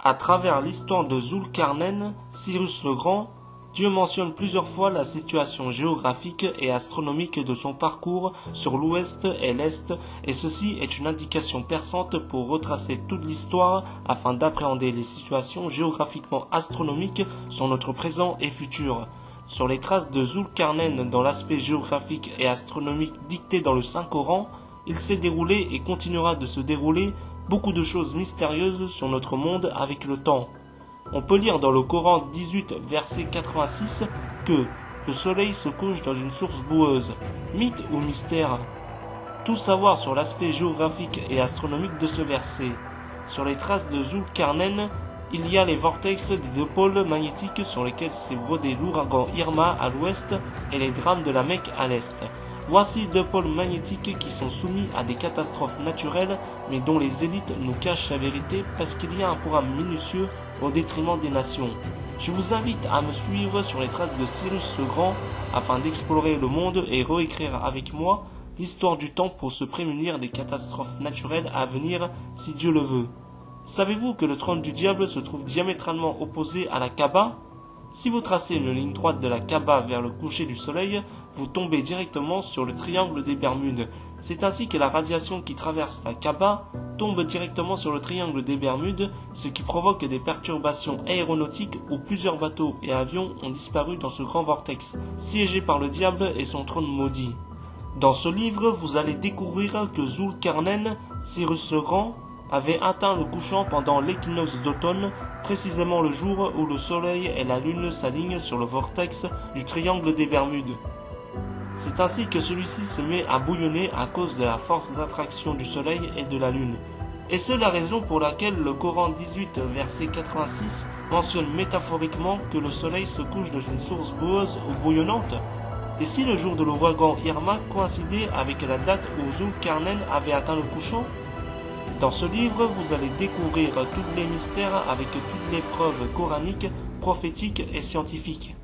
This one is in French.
À travers l'histoire de Zulkarnain, Cyrus le Grand, Dieu mentionne plusieurs fois la situation géographique et astronomique de son parcours sur l'ouest et l'est, et ceci est une indication perçante pour retracer toute l'histoire afin d'appréhender les situations géographiquement astronomiques sur notre présent et futur. Sur les traces de Zulkarnain dans l'aspect géographique et astronomique dicté dans le Saint-Coran, il s'est déroulé et continuera de se dérouler beaucoup de choses mystérieuses sur notre monde avec le temps. On peut lire dans le Coran 18, verset 86, que le soleil se couche dans une source boueuse. Mythe ou mystère? Tout savoir sur l'aspect géographique et astronomique de ce verset. Sur les traces de Zulkarnain, il y a les vortex des deux pôles magnétiques sur lesquels s'est brodé l'ouragan Irma à l'ouest et les drames de la Mecque à l'est. Voici deux pôles magnétiques qui sont soumis à des catastrophes naturelles, mais dont les élites nous cachent la vérité parce qu'il y a un programme minutieux au détriment des nations. Je vous invite à me suivre sur les traces de Cyrus le Grand afin d'explorer le monde et réécrire avec moi l'histoire du temps pour se prémunir des catastrophes naturelles à venir si Dieu le veut. Savez-vous que le trône du diable se trouve diamétralement opposé à la Kaaba? Si vous tracez une ligne droite de la Kaaba vers le coucher du soleil, vous tombez directement sur le triangle des Bermudes. C'est ainsi que la radiation qui traverse la Kaaba tombe directement sur le triangle des Bermudes, ce qui provoque des perturbations aéronautiques où plusieurs bateaux et avions ont disparu dans ce grand vortex, siégé par le diable et son trône maudit. Dans ce livre, vous allez découvrir que Zulkarnain, Cyrus le Grand, avait atteint le couchant pendant l'équinoxe d'automne, précisément le jour où le soleil et la lune s'alignent sur le vortex du triangle des Bermudes. C'est ainsi que celui-ci se met à bouillonner à cause de la force d'attraction du soleil et de la lune. Et c'est la raison pour laquelle le Coran 18, verset 86 mentionne métaphoriquement que le soleil se couche dans une source boueuse ou bouillonnante. Et si le jour de l'ouragan Irma coïncidait avec la date où Zulkarnain avait atteint le couchant? Dans ce livre, vous allez découvrir tous les mystères avec toutes les preuves coraniques, prophétiques et scientifiques.